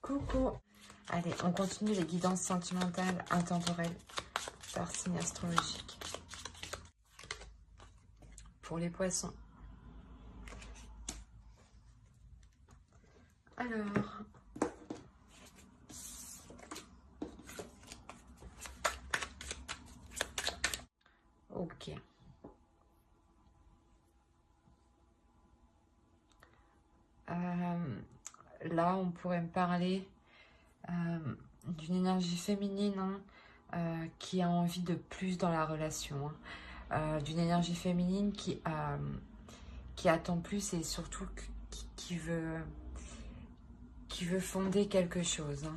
Coucou. Allez, on continue les guidances sentimentales intemporelles par signe astrologique. Pour les poissons. Alors... Ok. Là, on pourrait me parler d'une énergie féminine qui a envie de plus dans la relation. D'une énergie féminine qui attend plus et surtout qui veut fonder quelque chose.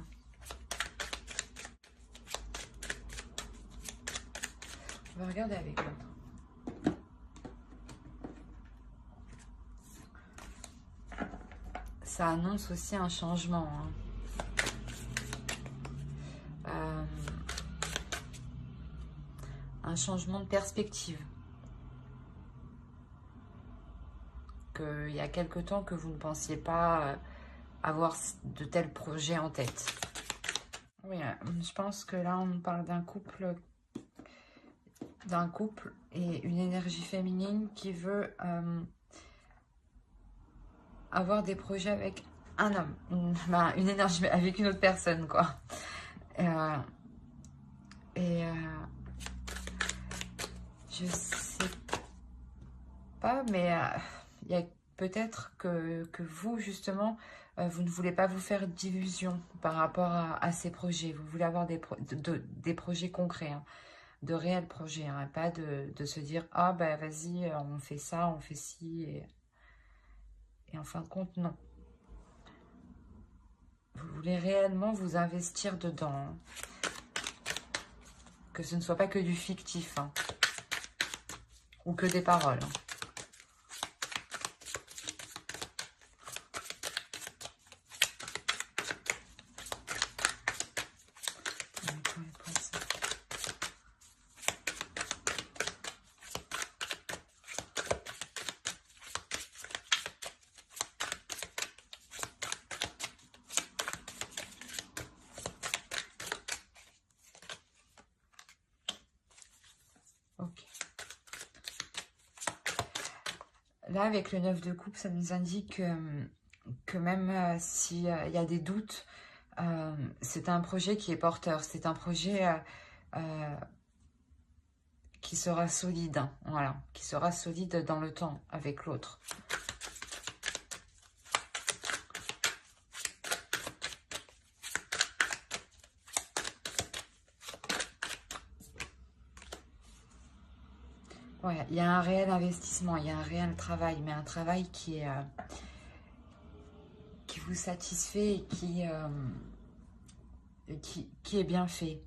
On va regarder avec l'autre. Ça annonce aussi un changement. Un changement de perspective. Il y a quelque temps que vous ne pensiez pas avoir de tels projets en tête. Oui, je pense que là, on parle d'un couple et une énergie féminine qui veut avoir des projets avec un homme, une énergie avec une autre personne, quoi. Je sais pas, mais il y a peut-être que vous, justement, vous ne voulez pas vous faire d'illusions par rapport à ces projets. Vous voulez avoir des projets concrets, hein, de réels projets, hein, pas de se dire « Ah, bah vas-y, on fait ça, on fait ci. » Et en fin de compte, non. Vous voulez réellement vous investir dedans. Hein. Que ce ne soit pas que du fictif. Hein. Ou que des paroles. Hein. Là, avec le 9 de coupe, ça nous indique que même s'il y a des doutes, c'est un projet qui est porteur. C'est un projet qui sera solide. Hein, voilà, qui sera solide dans le temps avec l'autre. Ouais, il y a un réel investissement, il y a un réel travail, mais un travail qui vous satisfait et qui est bien fait.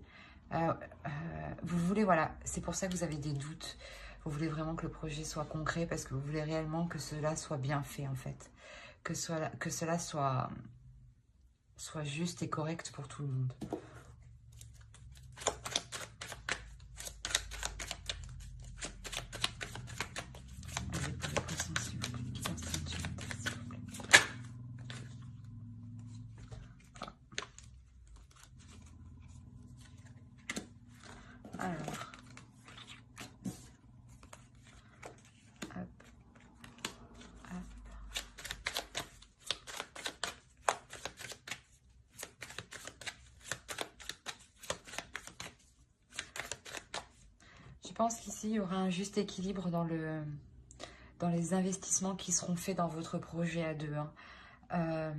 Vous voulez, voilà, c'est pour ça que vous avez des doutes. Vous voulez vraiment que le projet soit concret parce que vous voulez réellement que cela soit bien fait, en fait. Que cela soit juste et correct pour tout le monde. Je pense qu'ici, il y aura un juste équilibre dans les investissements qui seront faits dans votre projet à deux. Hein.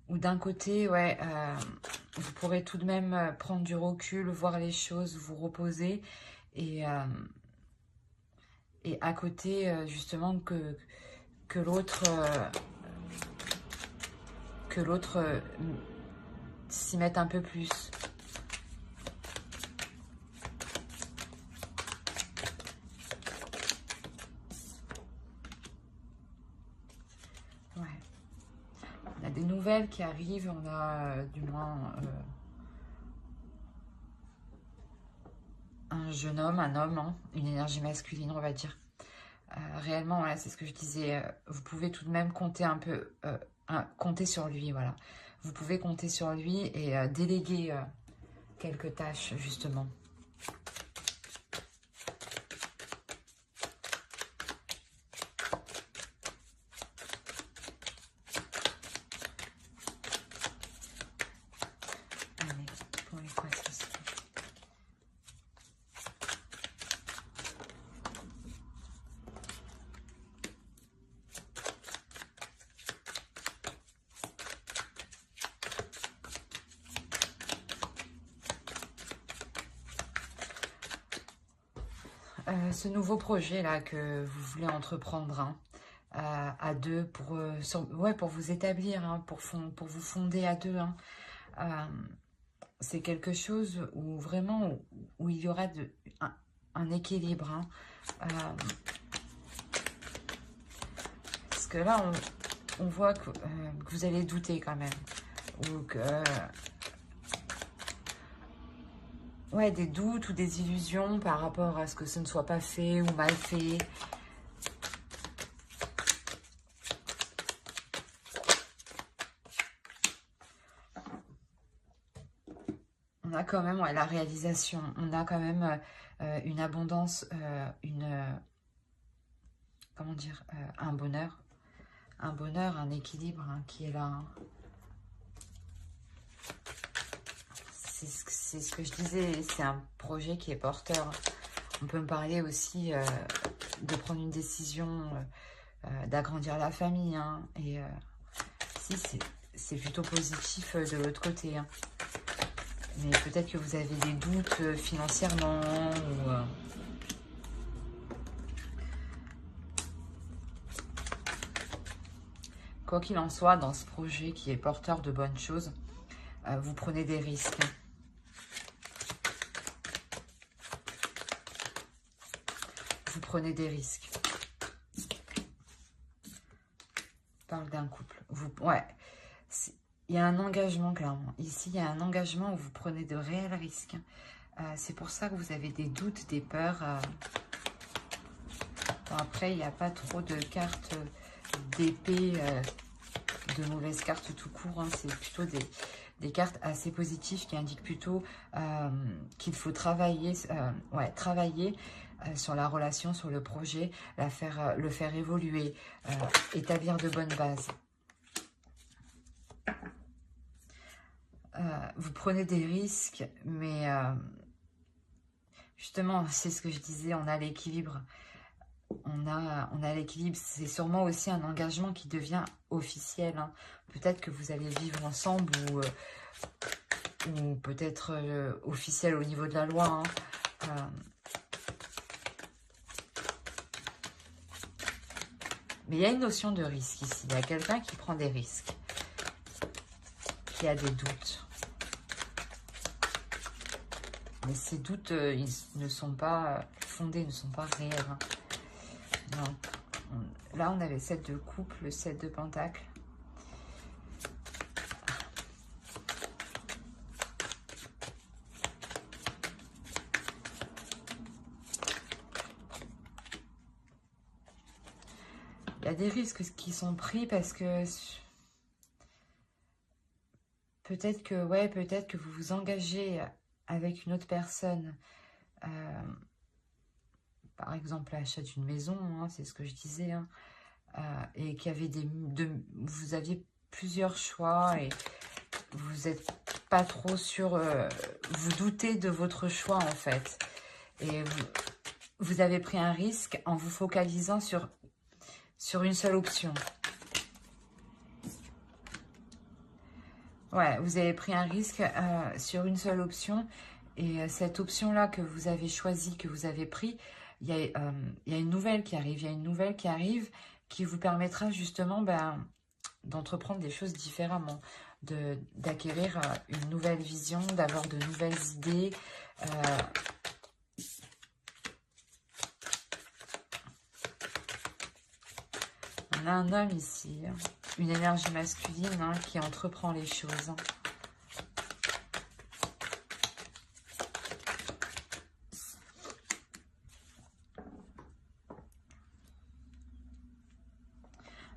Ou d'un côté, ouais, vous pourrez tout de même prendre du recul, voir les choses, vous reposer. Et à côté, justement, que l'autre s'y mette un peu plus. Des nouvelles qui arrivent, on a du moins un jeune homme, un homme, hein, une énergie masculine, on va dire. Réellement, voilà, c'est ce que je disais, vous pouvez tout de même compter un compter sur lui, voilà. Vous pouvez compter sur lui et déléguer quelques tâches, justement. Allez, pour l'équation. Ce nouveau projet-là que vous voulez entreprendre hein, à deux pour, pour vous établir, hein, pour vous fonder à deux, hein, c'est quelque chose où vraiment où il y aura un équilibre. Hein, parce que là, on voit que vous allez douter quand même. Ou que... ouais, des doutes ou des illusions par rapport à ce que ce ne soit pas fait ou mal fait. On a quand même la réalisation, on a quand même une abondance, comment dire, un bonheur, un équilibre hein, qui est là. Hein. C'est ce que je disais, c'est un projet qui est porteur. On peut me parler aussi de prendre une décision, d'agrandir la famille. Hein, et si, c'est plutôt positif de l'autre côté. Hein. Mais peut-être que vous avez des doutes financièrement ou... Quoi qu'il en soit, dans ce projet qui est porteur de bonnes choses, vous prenez des risques. Vous prenez des risques. On parle d'un couple. Ouais, il y a un engagement, clairement. Ici, il y a un engagement où vous prenez de réels risques. C'est pour ça que vous avez des doutes, des peurs. Bon, après, il n'y a pas trop de cartes d'épée, de mauvaises cartes tout court. Hein. C'est plutôt des cartes assez positives qui indiquent plutôt qu'il faut travailler, travailler sur la relation, sur le projet, le faire évoluer, établir de bonnes bases. Vous prenez des risques, mais justement, c'est ce que je disais, on a l'équilibre. On a l'équilibre. C'est sûrement aussi un engagement qui devient officiel. Hein. Peut-être que vous allez vivre ensemble ou peut-être officiel au niveau de la loi. Hein. Mais il y a une notion de risque ici. Il y a quelqu'un qui prend des risques, qui a des doutes. Mais ces doutes, ils ne sont pas fondés, ne sont pas réels. Hein. Non. Là, on avait 7 de couple, 7 de pentacle. Il y a des risques qui sont pris parce que peut-être que vous vous engagez avec une autre personne. Par exemple, l'achat d'une maison, hein, c'est ce que je disais, hein, et qu'il y avait vous aviez plusieurs choix et vous n'êtes pas trop sûr, vous doutez de votre choix en fait. Et vous avez pris un risque en vous focalisant sur une seule option. Ouais, vous avez pris un risque sur une seule option. Et cette option-là que vous avez choisie, que vous avez pris, il y a une nouvelle qui arrive. Il y a une nouvelle qui arrive qui vous permettra justement d'entreprendre des choses différemment, d'acquérir une nouvelle vision, d'avoir de nouvelles idées. On a un homme ici, une énergie masculine hein, qui entreprend les choses. Hein.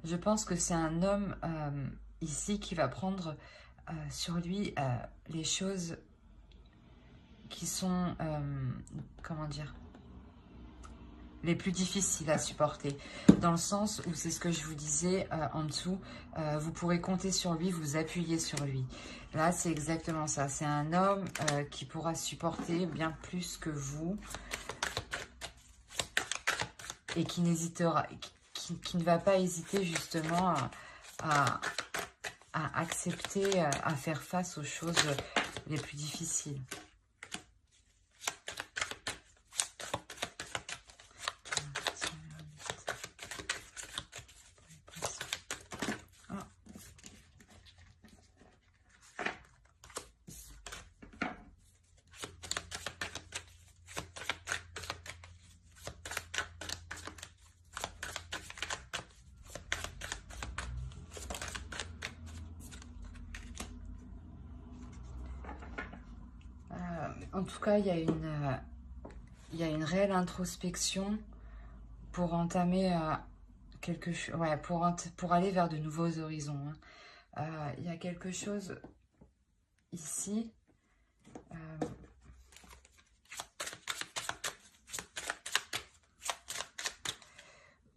Je pense que c'est un homme ici qui va prendre sur lui les choses qui sont, comment dire, les plus difficiles à supporter, dans le sens où c'est ce que je vous disais en dessous, vous pourrez compter sur lui, vous appuyer sur lui. Là, c'est exactement ça. C'est un homme qui pourra supporter bien plus que vous et qui n'hésitera, qui ne va pas hésiter justement à accepter, à faire face aux choses les plus difficiles. En tout cas, il y a une réelle introspection pour entamer quelque chose, ouais, pour aller vers de nouveaux horizons. Hein. Il y a quelque chose ici.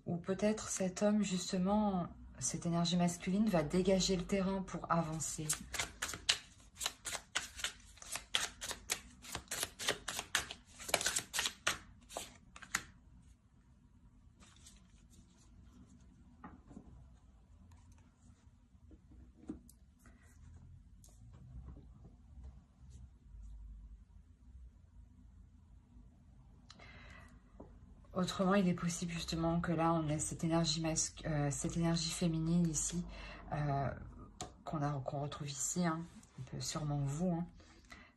Ou peut-être cet homme, justement, cette énergie masculine va dégager le terrain pour avancer. Autrement, il est possible justement que là, on ait cette énergie féminine ici, qu'on retrouve ici, hein, un peu sûrement vous,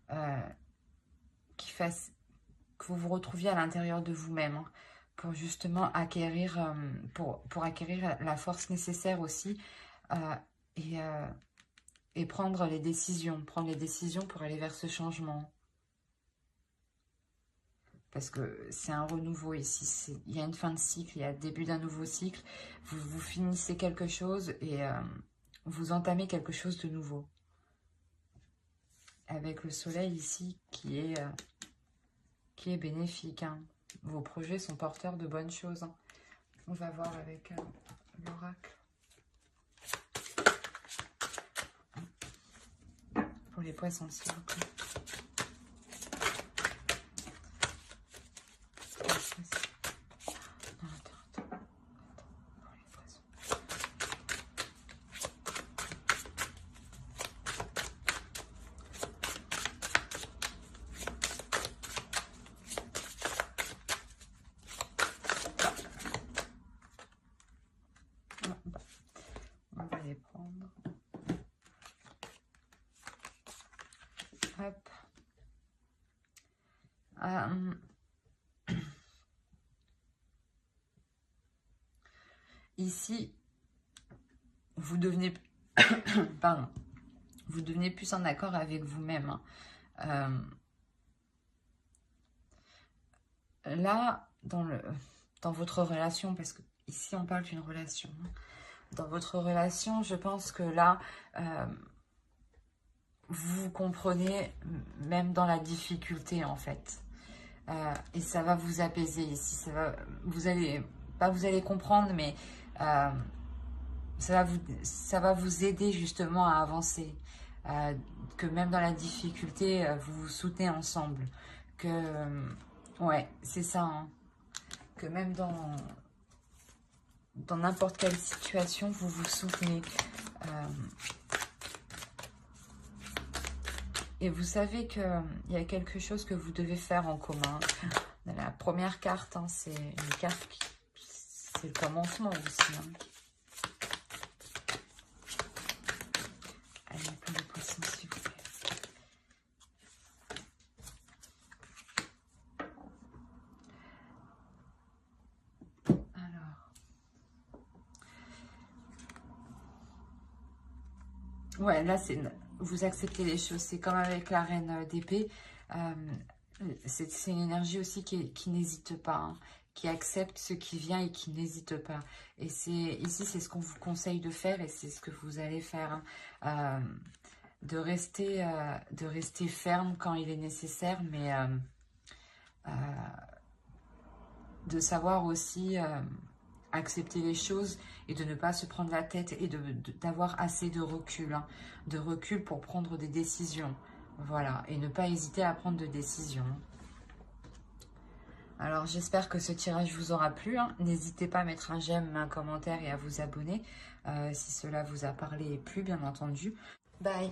hein, qui fasse que vous vous retrouviez à l'intérieur de vous-même, hein, pour justement acquérir, pour acquérir la force nécessaire aussi, et prendre les décisions pour aller vers ce changement. Parce que c'est un renouveau ici, il y a une fin de cycle, il y a le début d'un nouveau cycle, vous finissez quelque chose et vous entamez quelque chose de nouveau. Avec le soleil ici qui est bénéfique, hein. Vos projets sont porteurs de bonnes choses, hein. On va voir avec l'oracle. Pour les poissons, s'il vous plaît. On va les prendre. Hop. Ici, vous devenez, pardon, vous devenez plus en accord avec vous-même. Hein. Là, dans votre relation, parce que ici on parle d'une relation, hein. Dans votre relation, je pense que là, vous comprenez même dans la difficulté en fait. Et ça va vous apaiser ici. Ça va, vous allez comprendre, mais ça va vous aider justement à avancer. Que même dans la difficulté, vous vous soutenez ensemble. Ouais, c'est ça. Hein. Que même dans n'importe quelle situation, vous vous soutenez. Et vous savez qu'il y a quelque chose que vous devez faire en commun. La première carte, hein, c'est une carte qui... C'est le commencement aussi. Hein. Allez, pour les poissons, s'il vous plaît. Alors. Ouais, là, c'est... Vous acceptez les choses. C'est comme avec la reine d'épée. C'est une énergie aussi qui n'hésite pas, hein, qui accepte ce qui vient et qui n'hésite pas. Et ici, c'est ce qu'on vous conseille de faire et c'est ce que vous allez faire. Hein. De rester ferme quand il est nécessaire, mais de savoir aussi accepter les choses et de ne pas se prendre la tête et d'avoir assez de recul, hein, de recul pour prendre des décisions. Voilà, et ne pas hésiter à prendre de décisions. Alors, j'espère que ce tirage vous aura plu. Hein. N'hésitez pas à mettre un j'aime, un commentaire et à vous abonner si cela vous a parlé et plu, bien entendu. Bye!